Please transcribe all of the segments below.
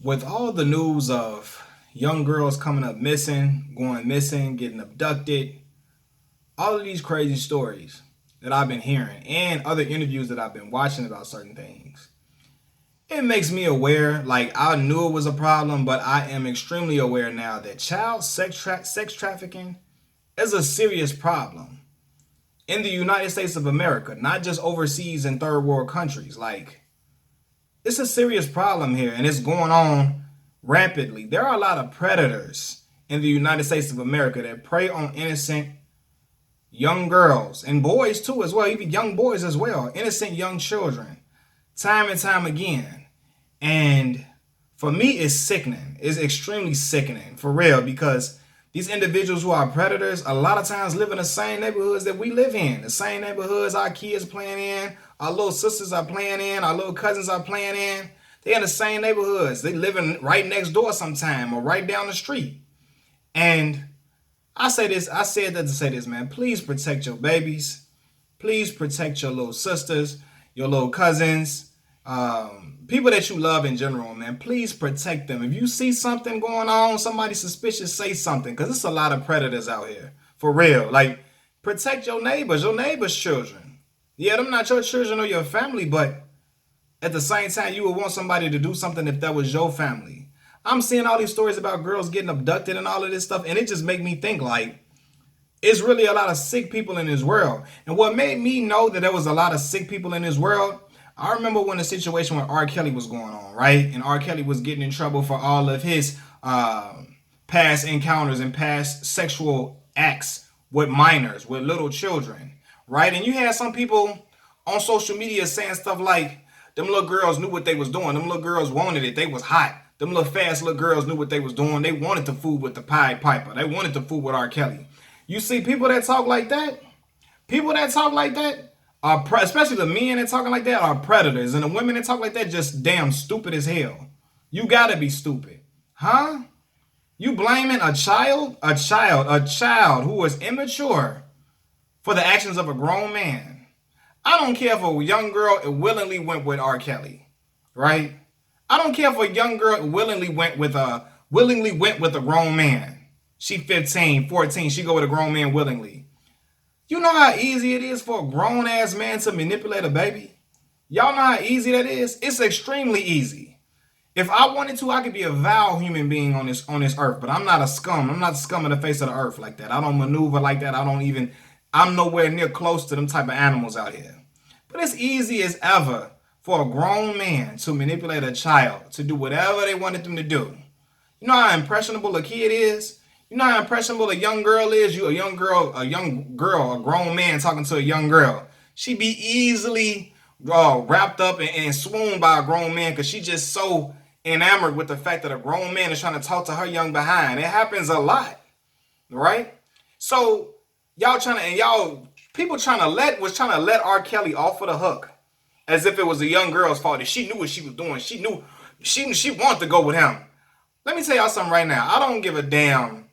With all the news of young girls coming up missing, going missing, getting abducted, all of these crazy stories that I've been hearing and other interviews that I've been watching about certain things, it makes me aware. Like, I knew it was a problem, but I am extremely aware now that child sex trafficking is a serious problem in the United States of America, not just overseas in third world countries. Like, it's a serious problem here, and it's going on rapidly. There are a lot of predators in the United States of America that prey on innocent young girls and boys too, as well, even young boys as well, innocent young children, time and time again. And for me, it's sickening. It's extremely sickening, for real, because these individuals who are predators a lot of times live in the same neighborhoods that we live in, the same neighborhoods our kids playing in, our little sisters are playing in, our little cousins are playing in. They're in the same neighborhoods. They living right next door sometime or right down the street. And I said that to say this, man. Please protect your babies. Please protect your little sisters, your little cousins, people that you love in general, man. Please protect them. If you see something going on, somebody suspicious, say something, because it's a lot of predators out here, for real. Like, protect your neighbors' children. Yeah, them not your children or your family, but at the same time, you would want somebody to do something if that was your family. I'm seeing all these stories about girls getting abducted and all of this stuff, and it just make me think, like, it's really a lot of sick people in this world. And what made me know that there was a lot of sick people in this world, I remember when the situation with R. Kelly was going on, right? And R. Kelly was getting in trouble for all of his past encounters and past sexual acts with minors, with little children, right? And you had some people on social media saying stuff like, them little girls knew what they was doing. Them little girls wanted it. They was hot. Them little fast little girls knew what they was doing. They wanted to fool with the Pied Piper. They wanted to fool with R. Kelly. You see people that talk like that, are especially the men that talking like that are predators. And the women that talk like that just damn stupid as hell. You gotta be stupid. Huh? You blaming a child who is immature for the actions of a grown man. I don't care if a young girl willingly went with R. Kelly, right? I don't care if a young girl willingly went with a grown man. She 15, 14, she go with a grown man willingly. You know how easy it is for a grown ass man to manipulate a baby? Y'all know how easy that is? It's extremely easy. If I wanted to, I could be a vile human being on this earth, but I'm not a scum. I'm not the scum of the face of the earth like that. I don't maneuver like that. I'm nowhere near close to them type of animals out here. But it's easy as ever for a grown man to manipulate a child to do whatever they wanted them to do. You know how impressionable a kid is? You know how impressionable a young girl is? A grown man talking to a young girl. She be easily wrapped up and swooned by a grown man because she just so enamored with the fact that a grown man is trying to talk to her young behind. It happens a lot, right? So people was trying to let R. Kelly off of the hook as if it was a young girl's fault. That she knew what she was doing. She knew she wanted to go with him. Let me tell y'all something right now. I don't give a damn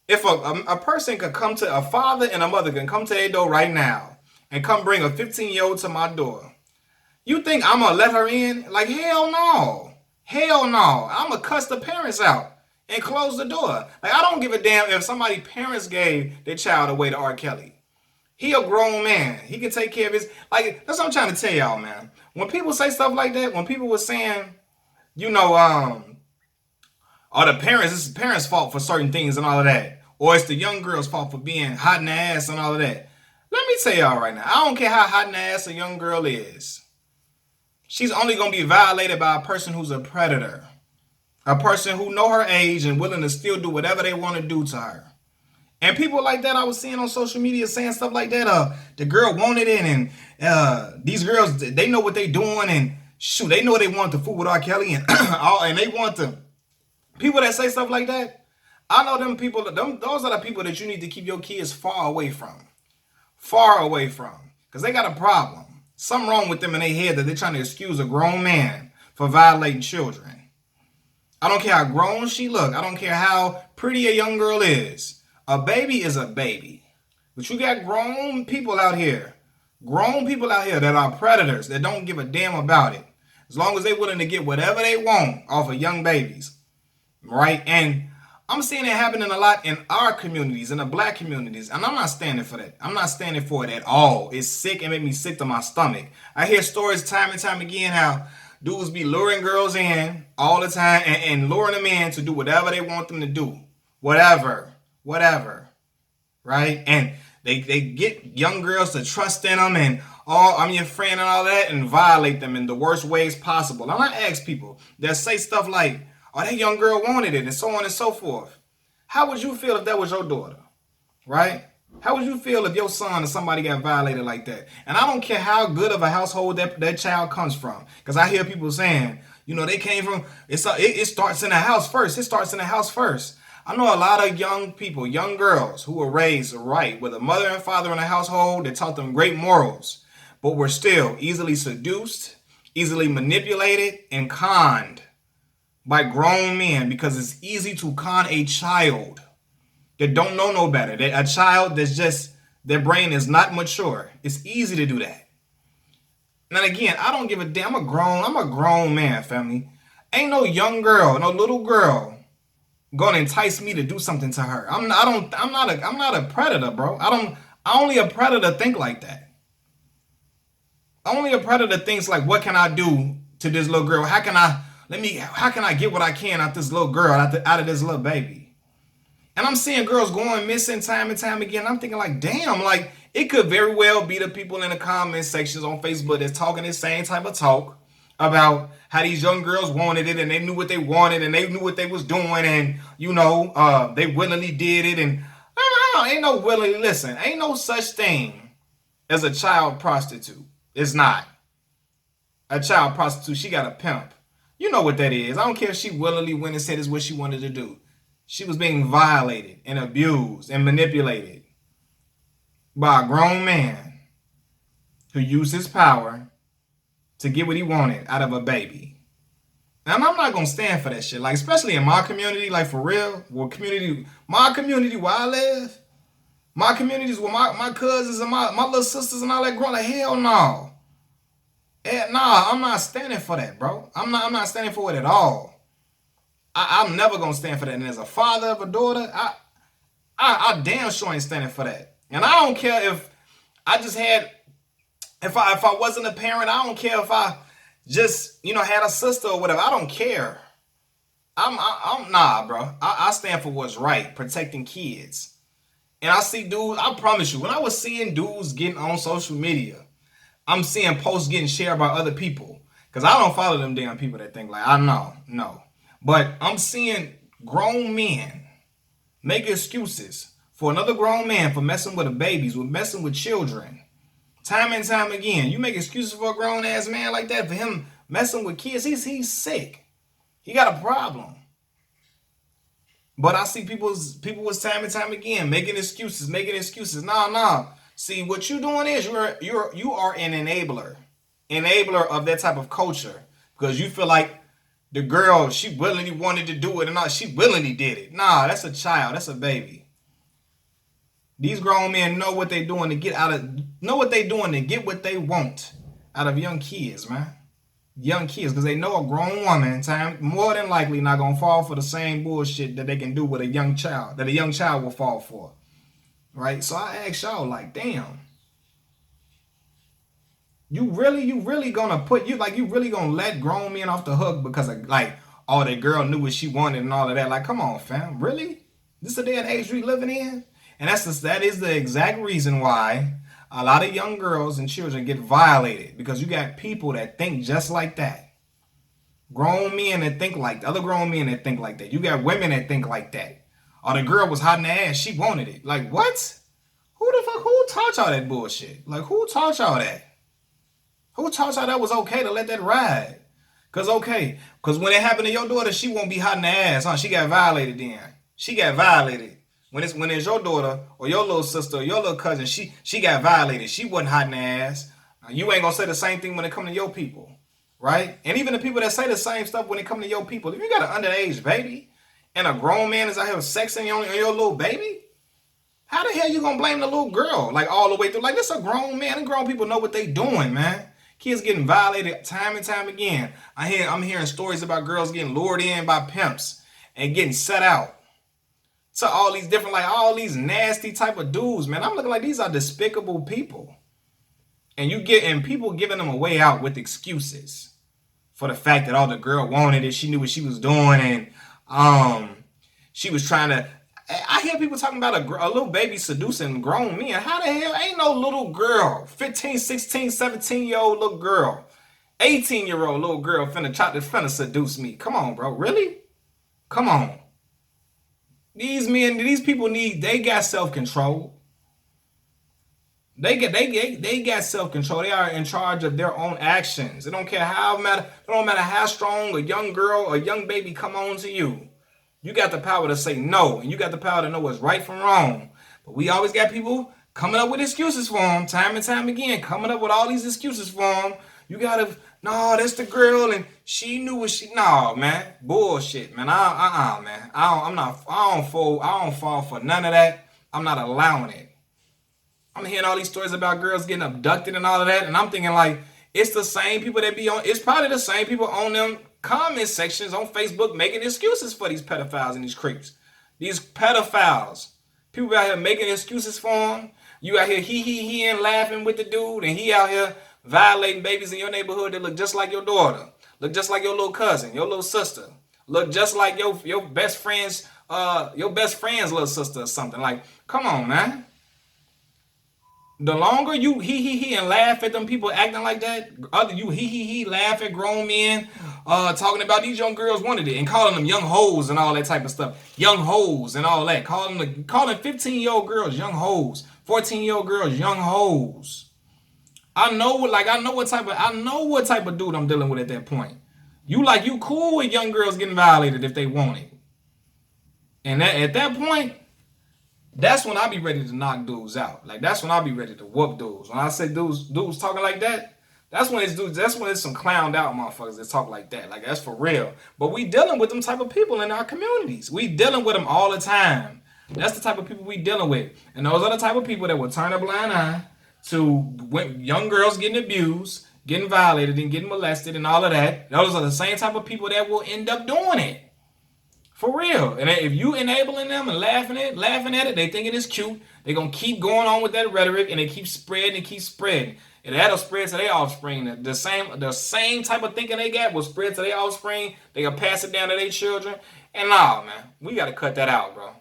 if a person could come to, a father and a mother can come to their door right now and come bring a 15-year-old to my door. You think I'm going to let her in? Like, hell no. Hell no. I'm going to cuss the parents out and close the door. Like, I don't give a damn if somebody's parents gave their child away to R. Kelly. He a grown man. He can take care of his, like, that's what I'm trying to tell y'all, man. When people say stuff like that, when people were saying, the parents, it's the parents' fault for certain things and all of that. Or it's the young girl's fault for being hot in the ass and all of that. Let me tell y'all right now, I don't care how hot in the ass a young girl is. She's only going to be violated by a person who's a predator. A person who know her age and willing to still do whatever they want to do to her. And people like that I was seeing on social media saying stuff like that. The girl wanted it, and these girls, they know what they doing, and shoot, they know they want to fool with R. Kelly, and and they want to. People that say stuff like that, I know them people. Those are the people that you need to keep your kids far away from, because they got a problem. Something wrong with them in their head that they're trying to excuse a grown man for violating children. I don't care how grown she look. I don't care how pretty a young girl is. A baby is a baby. But you got grown people out here that are predators, that don't give a damn about it. As long as they willing to get whatever they want off of young babies, right? And I'm seeing it happening a lot in our communities, in the black communities, and I'm not standing for that. I'm not standing for it at all. It's sick and make me sick to my stomach. I hear stories time and time again how dudes be luring girls in all the time and luring them in to do whatever they want them to do. Whatever, right? And they get young girls to trust in them and I'm your friend and all that and violate them in the worst ways possible. And I ask people that say stuff like, oh, that young girl wanted it and so on and so forth. How would you feel if that was your daughter, right? How would you feel if your son or somebody got violated like that? And I don't care how good of a household that child comes from. Because I hear people saying, they came from, it starts in the house first. It starts in the house first. I know a lot of young people, young girls who were raised right with a mother and father in a household that taught them great morals, but were still easily seduced, easily manipulated, and conned by grown men because it's easy to con a child that don't know no better. A child that's just, their brain is not mature. It's easy to do that. And again, I don't give a damn. I'm a grown man, family. Ain't no young girl, no little girl gonna entice me to do something to her. I'm not a predator, bro. Only a predator think like that. Only a predator thinks like, what can I do to this little girl? How can I get what I can out this little girl, out of this little baby? And I'm seeing girls going missing time and time again. I'm thinking like, damn, like it could very well be the people in the comment sections on Facebook that's talking this same type of talk about how these young girls wanted it and they knew what they wanted and they knew what they was doing and, they willingly did it. And ain't no willingly, listen, ain't no such thing as a child prostitute. It's not. A child prostitute, she got a pimp. You know what that is. I don't care if she willingly went and said it's what she wanted to do. She was being violated and abused and manipulated by a grown man who used his power to get what he wanted out of a baby. And I'm not going to stand for that shit. Like, especially in my community, like for real, my community where I live, my communities where my cousins and my little sisters and all that growing, like, hell no. Nah, I'm not standing for that, bro. I'm not standing for it at all. I'm never gonna stand for that. And as a father of a daughter, I damn sure ain't standing for that. And I don't care if I just had, if I wasn't a parent, I don't care if I just, had a sister or whatever. I don't care. I'm nah, bro. I stand for what's right, protecting kids. And I see dudes, I promise you, when I was seeing dudes getting on social media, I'm seeing posts getting shared by other people. Because I don't follow them damn people that think like, I know, no. But I'm seeing grown men make excuses for another grown man for messing with the babies, with messing with children. Time and time again. You make excuses for a grown ass man like that, for him messing with kids. He's sick. He got a problem. But I see people was time and time again making excuses. Nah. See, what you doing is you are an enabler of that type of culture, because you feel like the girl, she willingly wanted to do it, and not she willingly did it. Nah, that's a child, that's a baby. These grown men know what they're doing to get what they want out of young kids, man. Young kids, because they know a grown woman more than likely not gonna fall for the same bullshit that they can do with a young child, that a young child will fall for. Right? So I ask y'all, like, damn. You really gonna you really gonna let grown men off the hook because of like, oh, that girl knew what she wanted and all of that. Like, come on, fam. Really? This is the day and age we living in? And that is the exact reason why a lot of young girls and children get violated, because you got people that think just like that. Grown men that think like that. Other grown men that think like that. You got women that think like that. Oh, the girl was hot in the ass. She wanted it. Like, what? Who taught y'all that bullshit? Like, who taught y'all that? Who taught y'all that was okay to let that ride? Because when it happened to your daughter, she won't be hot in the ass, huh? She got violated then. She got violated. When it's your daughter or your little sister or your little cousin, she got violated. She wasn't hot in the ass. You ain't gonna say the same thing when it come to your people, right? And even the people that say the same stuff when it come to your people. If you got an underage baby and a grown man is out here sexing on your little baby, how the hell you gonna blame the little girl like all the way through? Like, this a grown man, and grown people know what they doing, man. Kids getting violated time and time again. I'm hearing stories about girls getting lured in by pimps and getting set out. So all these different, like all these nasty type of dudes, man. I'm looking like these are despicable people. And people giving them a way out with excuses for the fact that all the girl wanted it. She knew what she was doing, and she was trying to. I hear people talking about a little baby seducing grown men. How the hell ain't no little girl, 15, 16, 17-year-old little girl, 18-year-old little girl finna seduce me? Come on, bro. Really? Come on. These people they got self-control. They got self-control. They are in charge of their own actions. It don't matter how strong a young girl or young baby come on to you. You got the power to say no, and you got the power to know what's right from wrong. But we always got people coming up with excuses for them, time and time again, coming up with all these excuses for them. You gotta, no, that's the girl, and she knew what she. No, man, bullshit, man. Man. I don't fall for none of that. I'm not allowing it. I'm hearing all these stories about girls getting abducted and all of that, and I'm thinking like it's the same people that be on. It's probably the same people on them comment sections on Facebook making excuses for these pedophiles and these creeps. These pedophiles. People out here making excuses for them. You out here he and laughing with the dude, and he out here violating babies in your neighborhood that look just like your daughter, look just like your little cousin, your little sister, look just like your best friend's little sister or something. Like, come on, man. The longer you he and laugh at them people acting like that, he laugh at grown men talking about these young girls wanted it and calling them young hoes and all that type of stuff. Young hoes and all that. Calling 15-year-old girls young hoes, 14-year-old girls young hoes. I know what type of dude I'm dealing with at that point. You cool with young girls getting violated if they want it. And at that point, that's when I be ready to knock dudes out. Like, that's when I be ready to whoop dudes. When I say dudes talking like that, that's when it's some clowned out motherfuckers that talk like that. Like, that's for real. But we dealing with them type of people in our communities. We dealing with them all the time. That's the type of people we dealing with. And those are the type of people that will turn a blind eye to young girls getting abused, getting violated, and getting molested and all of that. Those are the same type of people that will end up doing it. For real. And if you enabling them and laughing at it, they thinking it's cute. They're going to keep going on with that rhetoric, and they keep spreading. And that'll spread to their offspring. The same type of thinking they got will spread to their offspring. They going to pass it down to their children. And nah, man, we got to cut that out, bro.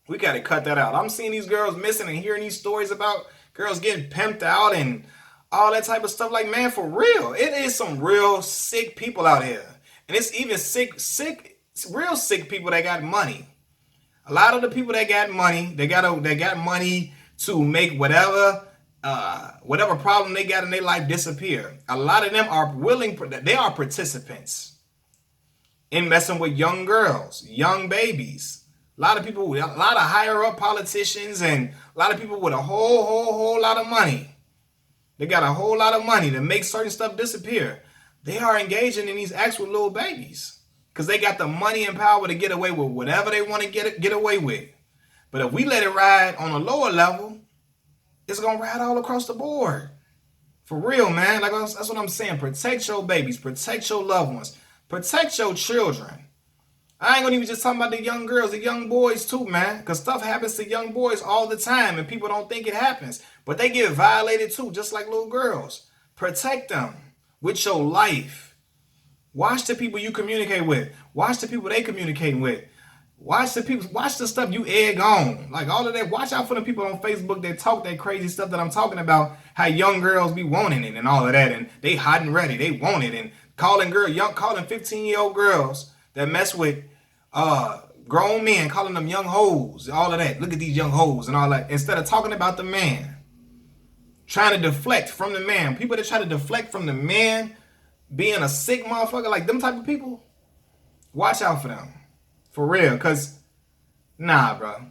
We got to cut that out. I'm seeing these girls missing and hearing these stories about girls getting pimped out and all that type of stuff. Like, man, for real. It is some real sick people out here. And it's even real sick people that got money. A lot of the people that got money, they got money to make whatever problem they got in their life disappear. A lot of them are they are participants in messing with young girls, young babies. A lot of higher up politicians and a lot of people with a whole lot of money. They got a whole lot of money to make certain stuff disappear. They are engaging in these acts with little babies. Because they got the money and power to get away with whatever they want to get away with. But if we let it ride on a lower level, it's going to ride all across the board. For real, man. Like, that's what I'm saying. Protect your babies. Protect your loved ones. Protect your children. I ain't going to even just talk about the young girls, the young boys too, man. Because stuff happens to young boys all the time and people don't think it happens. But they get violated too, just like little girls. Protect them with your life. Watch the people you communicate with. Watch the people they communicating with. Watch the stuff you egg on. Like all of that. Watch out for the people on Facebook that talk that crazy stuff that I'm talking about. How young girls be wanting it and all of that. And they hot and ready. They want it. And calling 15-year-old girls that mess with grown men, calling them young hoes. All of that. Look at these young hoes and all that. Instead of talking about the man. Trying to deflect from the man. People that try to deflect from the man being a sick motherfucker, like them type of people, watch out for them. For real. Because, nah, bro.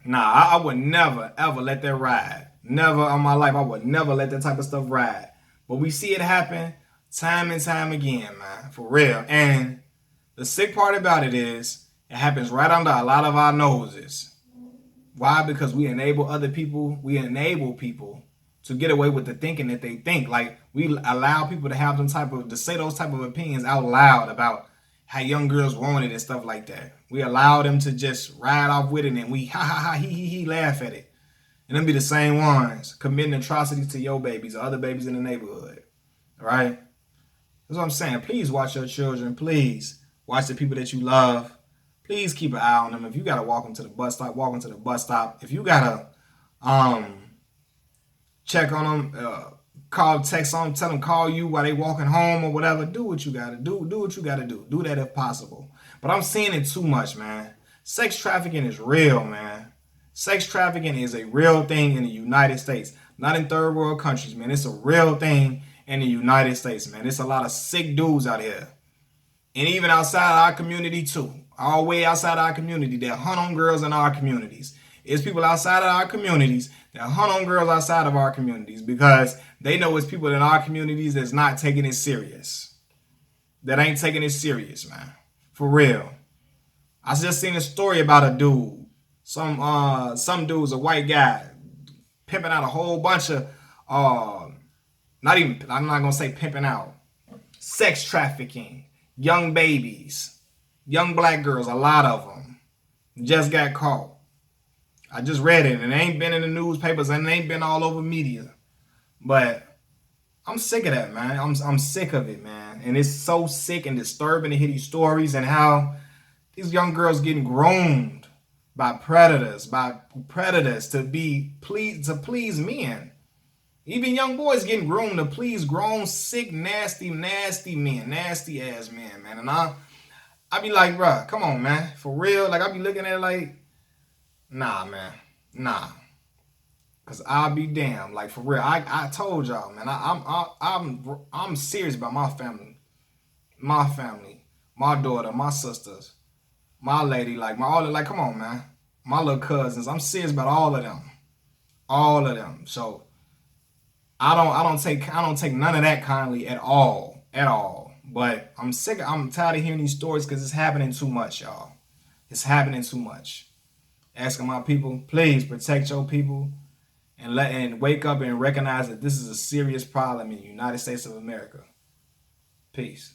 Nah, I would never, ever let that ride. Never in my life. I would never let that type of stuff ride. But we see it happen time and time again, man. For real. And the sick part about it is, it happens right under a lot of our noses. Why? Because we enable other people. We enable people to get away with the thinking that they think. Like, we allow people to have to say those type of opinions out loud about how young girls want it and stuff like that. We allow them to just ride off with it, and we ha ha ha he laugh at it. And them be the same ones committing atrocities to your babies or other babies in the neighborhood. All right? That's what I'm saying. Please watch your children. Please watch the people that you love. Please keep an eye on them. If you gotta walk them to the bus stop, walk them to the bus stop. If you gotta check on them, call, text on them, tell them call you while they walking home or whatever. Do what you gotta do. Do what you gotta do. Do that if possible. But I'm seeing it too much, man. Sex trafficking is real, man. Sex trafficking is a real thing in the United States, not in third world countries, man. It's a real thing in the United States, man. It's a lot of sick dudes out here. And even outside of our community, too. All the way outside of our community that hunt on girls in our communities. It's people outside of our communities that hunt on girls outside of our communities because they know it's people in our communities that's not taking it serious. That ain't taking it serious, man. For real. I just seen a story about a dude. Some dude's a white guy pimping out a whole bunch of I'm not gonna say pimping out. Sex trafficking, young babies, young black girls, a lot of them just got caught. I just read it, and it ain't been in the newspapers, and it ain't been all over media. But I'm sick of that, man. I'm sick of it, man. And it's so sick and disturbing to hear these stories and how these young girls getting groomed by predators to please men. Even young boys getting groomed to please grown, sick, nasty men, nasty ass men, man. And I be like, bruh, come on, man, for real. Like, I be looking at it like, nah, man, nah. Cause I'll be damned, like, for real. I told y'all, man. I'm serious about my family, my daughter, my sisters, my lady, like come on, man. My little cousins. I'm serious about all of them. So I don't take none of that kindly at all. But I'm tired of hearing these stories because it's happening too much, y'all. It's happening too much. Asking my people, please protect your people and wake up and recognize that this is a serious problem in the United States of America. Peace.